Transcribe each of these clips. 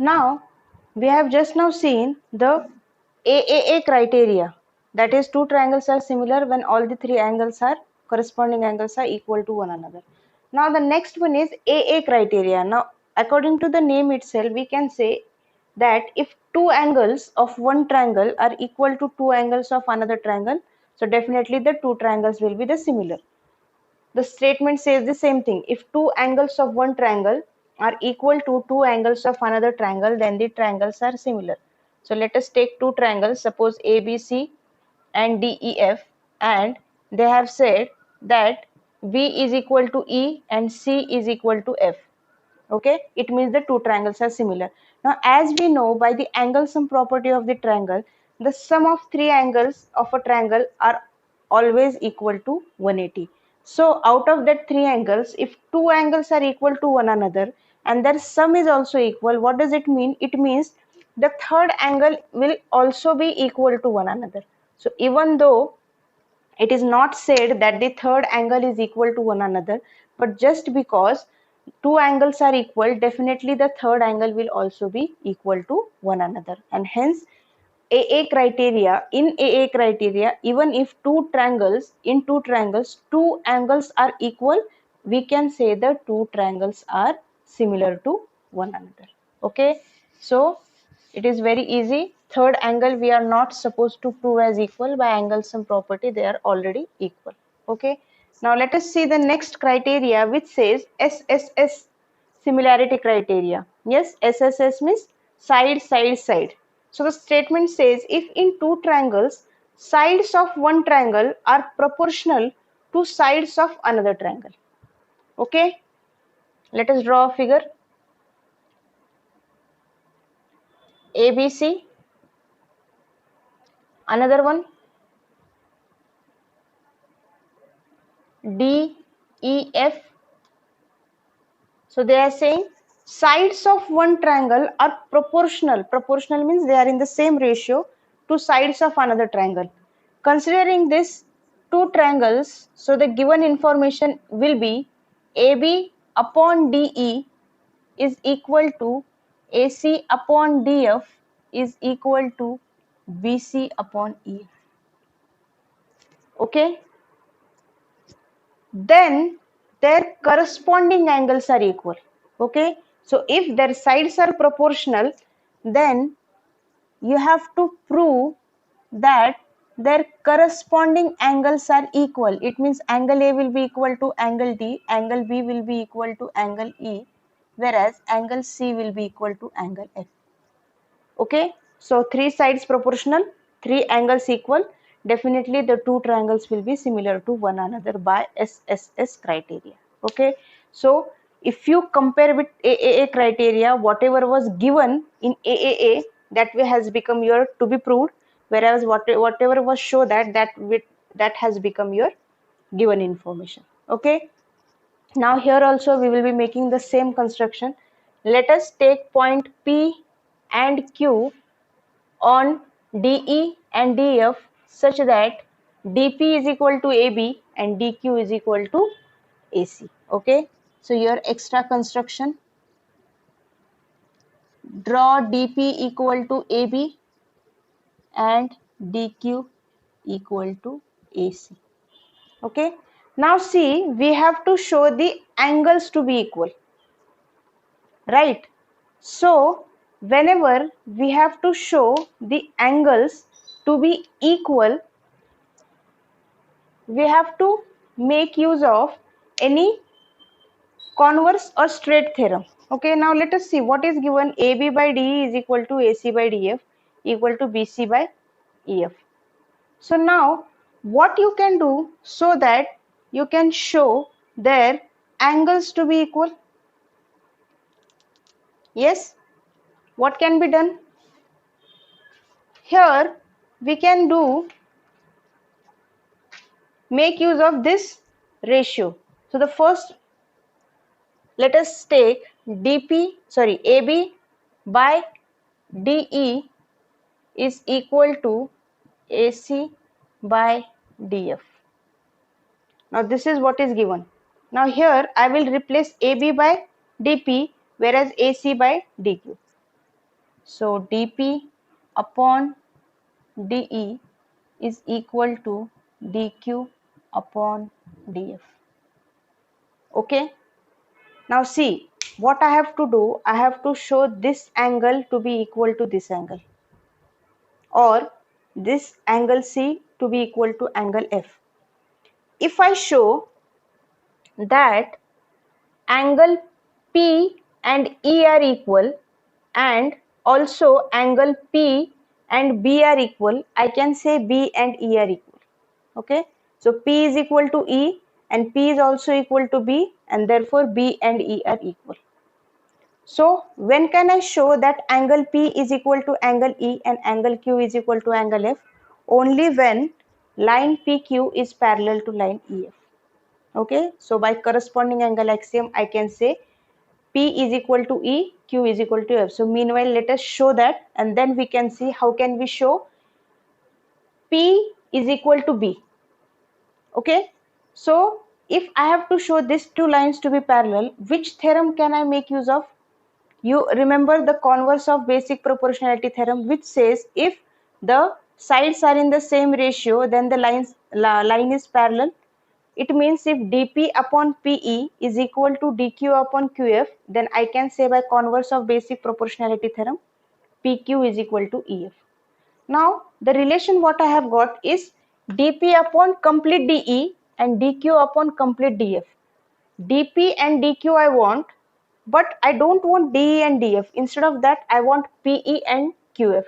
Now we have just now seen the AAA criteria, that is two triangles are similar when all the three angles are corresponding angles are equal to one another. Now the next one is AA criteria. Now according to the name itself we can say that if two angles of one triangle are equal to two angles of another triangle, so definitely the two triangles will be the similar. The statement says the same thing. If two angles of one triangle are equal to two angles of another triangle, then the triangles are similar. So let us take two triangles, suppose ABC and DEF, and they have said that B is equal to E and C is equal to F. Okay, it means the two triangles are similar. Now as we know by the angle sum property of the triangle, the sum of three angles of a triangle are always equal to 180. So out of that three angles, if two angles are equal to one another and their sum is also equal, what does it mean? It means the third angle will also be equal to one another. So even though it is not said that the third angle is equal to one another, but just because two angles are equal, definitely the third angle will also be equal to one another. And hence AA criteria, in AA criteria, even if two triangles, two angles are equal, we can say the two triangles are similar to one another. Okay, so it is very easy. Third angle we are not supposed to prove as equal. By angle sum property they are already equal. Okay, now let us see the next criteria, which says SSS, similarity criteria. Yes, SSS means side side side. So the statement says if in two triangles sides of one triangle are proportional to sides of another triangle. Okay, let us draw a figure. ABC, another one DEF. So they are saying sides of one triangle are proportional. Proportional means they are in the same ratio to sides of another triangle. Considering this two triangles, so the given information will be AB upon DE is equal to AC upon DF is equal to BC upon EF. Okay, then their corresponding angles are equal. Okay, so if their sides are proportional, then you have to prove that their corresponding angles are equal. It means angle A will be equal to angle D, angle B will be equal to angle E, whereas angle C will be equal to angle F. Okay, so three sides proportional, three angles equal, definitely the two triangles will be similar to one another by SSS criteria. Okay, so if you compare with AAA criteria, whatever was given in AAA, that way has become your to be proved, whereas whatever was shown that has become your given information. Okay, now here also we will be making the same construction. Let us take point P and Q on DE and DF such that DP is equal to AB and DQ is equal to AC. Okay, so your extra construction, draw DP equal to AB and DQ equal to AC. Okay, now see, we have to show the angles to be equal, right? So whenever we have to show the angles to be equal, we have to make use of any converse or straight theorem. Okay, now let us see what is given. AB by DE is equal to AC by DF equal to BC by EF. So now what you can do so that you can show their angles to be equal? Yes, what can be done? Here we can do make use of this ratio. So the first, let us take AB by DE is equal to AC by DF. Now this is what is given. Now here I will replace AB by DP, whereas AC by DQ. So dP upon dE is equal to dQ upon dF. Okay. Now see, what I have to do, I have to show this angle to be equal to this angle, or this angle C to be equal to angle F. If I show that angle P and E are equal, and also angle P and B are equal, I can say B and E are equal. Okay, so P is equal to E and P is also equal to B, and therefore B and E are equal. So when can I show that angle P is equal to angle E and angle Q is equal to angle F? Only when line PQ is parallel to line EF. Okay, so by corresponding angle axiom, I can say P is equal to E, Q is equal to F. So meanwhile, let us show that, and then we can see how can we show P is equal to B. Okay, so if I have to show these two lines to be parallel, which theorem can I make use of? You remember the converse of basic proportionality theorem, which says if the sides are in the same ratio, then the line is parallel. It means if dP upon PE is equal to dQ upon QF, then I can say by converse of basic proportionality theorem, PQ is equal to EF. Now the relation what I have got is dP upon complete dE and dQ upon complete dF. dP and dQ I want, but I don't want dE and dF. Instead of that, I want PE and QF.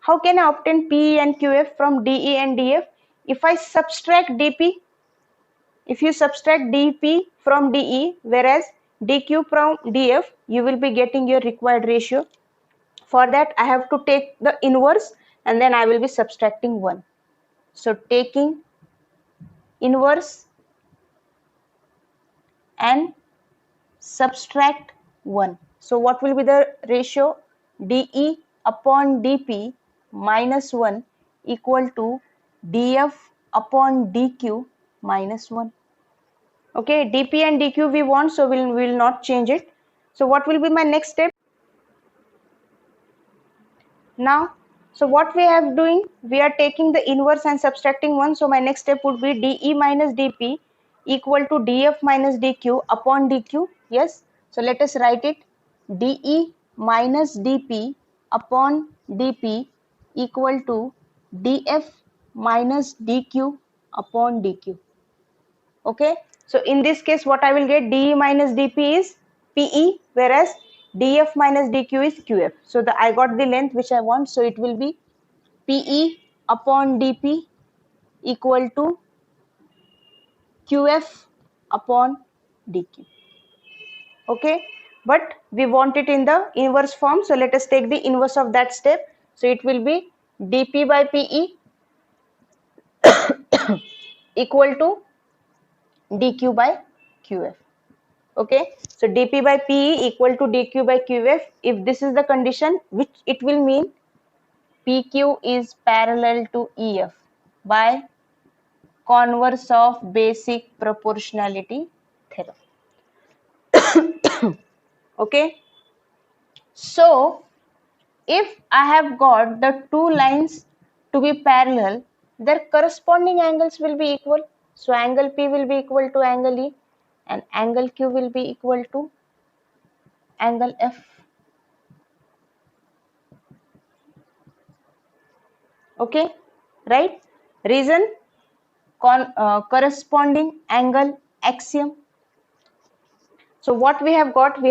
How can I obtain PE and QF from dE and dF? If I subtract dP, if you subtract dP from dE, whereas dQ from dF, you will be getting your required ratio. For that, I have to take the inverse and then I will be subtracting 1. So taking inverse and subtract 1. So what will be the ratio? dE upon dP minus 1 equal to dF upon dQ minus 1. Okay, dP and dQ we want, so we will not change it. So what will be my next step? Now, so what we are doing, we are taking the inverse and subtracting 1. So my next step would be dE minus dP equal to dF minus dQ upon dQ. Yes, so let us write it. dE minus dP upon dP equal to dF minus dQ upon dQ. Okay, so in this case what I will get, dE minus dP is PE, whereas dF minus dQ is QF. So I got the length which I want, so it will be PE upon dP equal to QF upon dQ. Okay, but we want it in the inverse form, so let us take the inverse of that step. So it will be dP by PE equal to dQ by QF. Okay, so dP by PE equal to dQ by QF. If this is the condition, which it will mean PQ is parallel to EF by converse of basic proportionality theorem. Okay, so if I have got the two lines to be parallel, their corresponding angles will be equal. So angle P will be equal to angle E and angle Q will be equal to angle F. Okay, right? Reason, corresponding angle axiom. So what we have got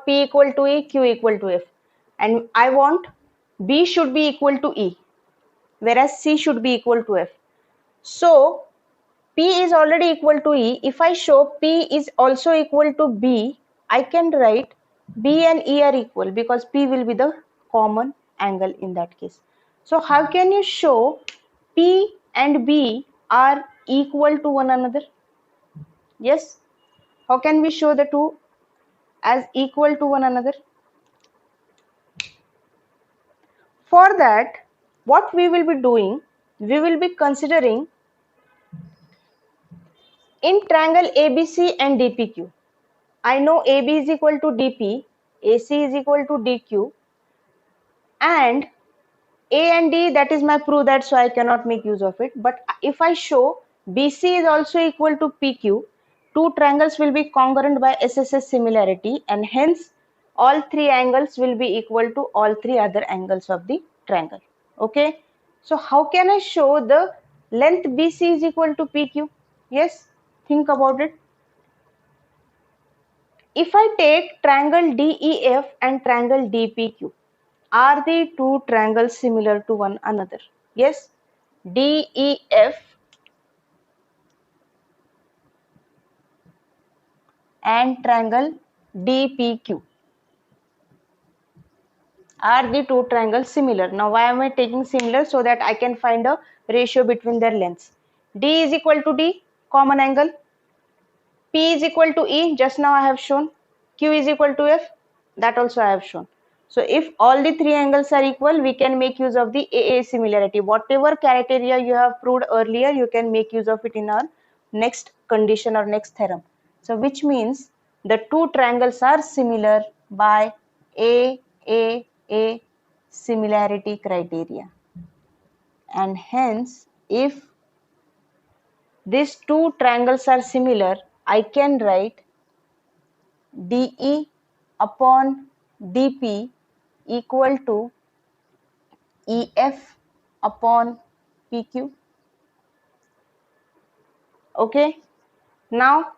P equal to E, Q equal to F, and I want B should be equal to E, whereas C should be equal to F. So P is already equal to E. If I show P is also equal to B, I can write B and E are equal because P will be the common angle in that case. So how can you show P and B are equal to one another? Yes. How can we show the two as equal to one another? For that, what we will be doing, we will be considering in triangle ABC and DPQ. I know AB is equal to DP, AC is equal to DQ, and A and D, that is my proof, that's why I cannot make use of it. But if I show BC is also equal to PQ, two triangles will be congruent by SSS similarity, and hence all three angles will be equal to all three other angles of the triangle. Okay, so how can I show the length BC is equal to PQ? Yes, think about it. If I take triangle DEF and triangle DPQ, are the two triangles similar to one another? Yes, DEF and triangle DPQ. Are the two triangles similar? Now why am I taking similar? So that I can find a ratio between their lengths. D is equal to D, common angle. P is equal to E, just now I have shown. Q is equal to F, that also I have shown. So if all the three angles are equal, we can make use of the AA similarity. Whatever criteria you have proved earlier, you can make use of it in our next condition or next theorem. So which means the two triangles are similar by AA similarity criteria. And hence, if these two triangles are similar, I can write DE upon DP equal to EF upon PQ. Okay. Now,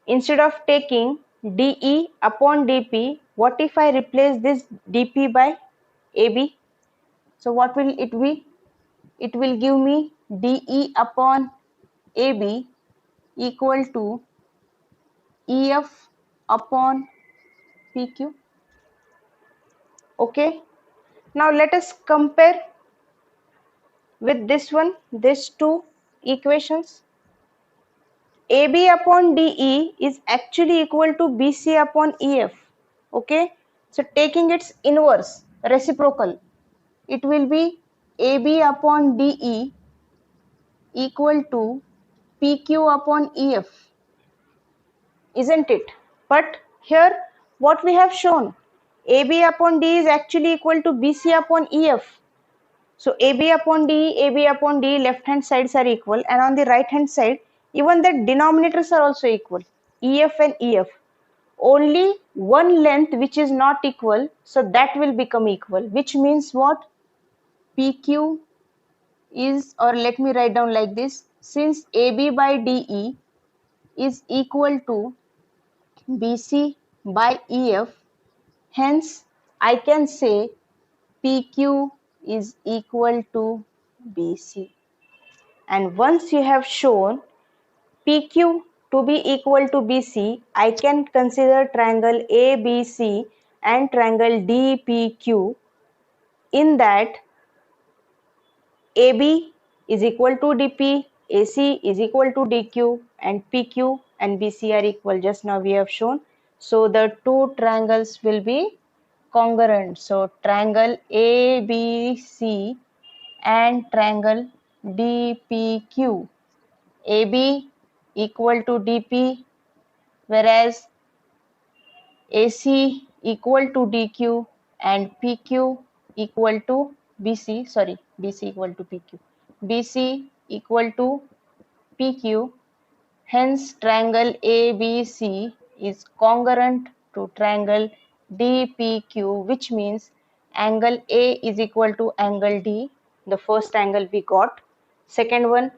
instead of taking DE upon DP, what if I replace this DP by AB? So what will it be? It will give me DE upon AB equal to EF upon PQ. Okay. Now let us compare with this one, these two equations. AB upon DE is actually equal to BC upon EF. Okay. So taking its inverse, reciprocal, it will be AB upon DE equal to PQ upon EF. Isn't it? But here what we have shown, AB upon D is actually equal to BC upon EF. So AB upon D, left hand sides are equal, and on the right hand side, even the denominators are also equal, EF and EF. Only one length which is not equal, so that will become equal, which means what? PQ is, or let me write down like this, since AB by DE is equal to BC by EF, hence I can say PQ is equal to BC. And once you have shown PQ to be equal to BC, I can consider triangle ABC and triangle DPQ, in that AB is equal to DP, AC is equal to DQ, and PQ and BC are equal. Just now we have shown. So the two triangles will be congruent. So triangle ABC and triangle DPQ. AB equal to DP, whereas AC equal to DQ and PQ equal to BC, sorry, BC equal to PQ. BC equal to PQ, hence triangle ABC is congruent to triangle DPQ, which means angle A is equal to angle D, the first angle we got. Second one,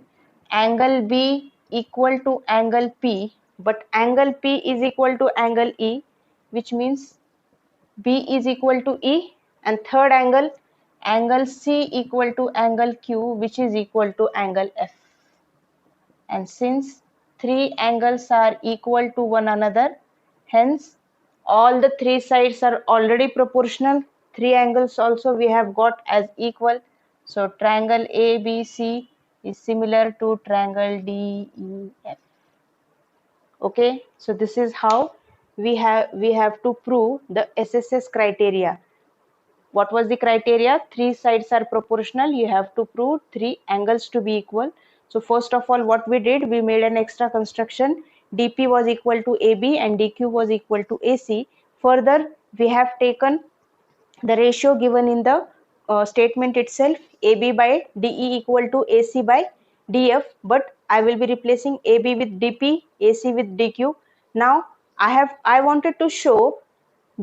angle B equal to angle P, but angle P is equal to angle E, which means B is equal to E. And third angle, angle C equal to angle Q, which is equal to angle F. And since three angles are equal to one another, hence all the three sides are already proportional. Three angles also we have got as equal. So triangle ABC is similar to triangle DEF. Okay, so this is how we have to prove the SSS criteria. What was the criteria? Three sides are proportional. You have to prove three angles to be equal. So first of all, what we did, we made an extra construction. DP was equal to AB and DQ was equal to AC. Further, we have taken the ratio given in the statement itself, AB by DE equal to AC by DF, but I will be replacing AB with DP, AC with DQ. Now I wanted to show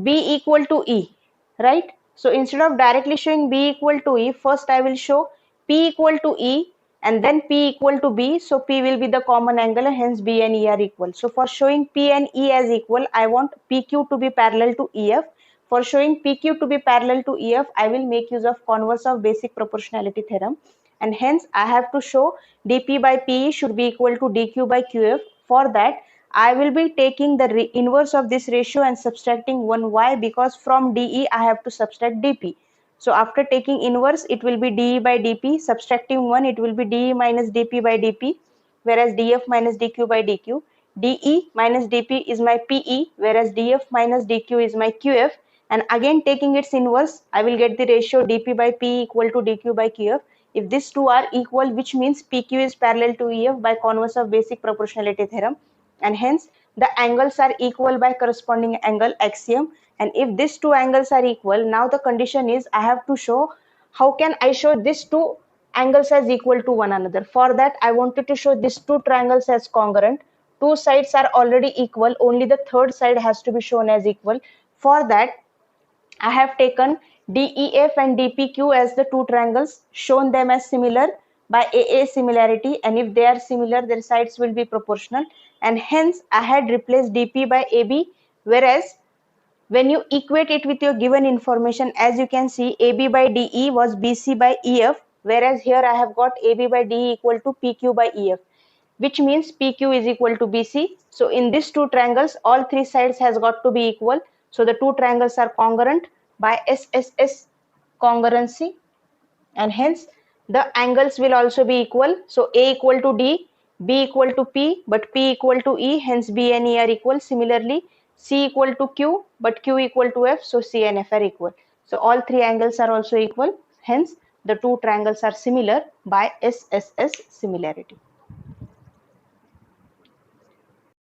B equal to E, right? So instead of directly showing B equal to E, first I will show P equal to E and then P equal to B. So P will be the common angle and hence B and E are equal. So for showing P and E as equal, I want PQ to be parallel to EF. For showing PQ to be parallel to EF, I will make use of converse of basic proportionality theorem, and hence I have to show dP by PE should be equal to dQ by QF. For that, I will be taking the inverse of this ratio and subtracting 1. Why? Because from DE I have to subtract dP. So after taking inverse, it will be DE by dP. Subtracting 1, it will be DE minus dP by dP, whereas dF minus dQ by dQ. DE minus dP is my PE, whereas dF minus dQ is my QF. And again taking its inverse, I will get the ratio dP by PE equal to dQ by QF. If these two are equal, which means PQ is parallel to EF by converse of basic proportionality theorem, and hence the angles are equal by corresponding angle axiom. And if these two angles are equal, now the condition is I have to show how can I show these two angles as equal to one another. For that, I wanted to show these two triangles as congruent. Two sides are already equal, only the third side has to be shown as equal. For that, I have taken DEF and DPQ as the two triangles, shown them as similar by AA similarity, and if they are similar, their sides will be proportional, and hence I had replaced DP by AB, whereas when you equate it with your given information, as you can see, AB by DE was BC by EF, whereas here I have got AB by DE equal to PQ by EF, which means PQ is equal to BC. So in these two triangles, all three sides has got to be equal. So the two triangles are congruent by SSS congruency, and hence the angles will also be equal. So A equal to D, B equal to P, but P equal to E, hence B and E are equal. Similarly, C equal to Q, but Q equal to F, so C and F are equal. So all three angles are also equal, hence the two triangles are similar by SSS similarity.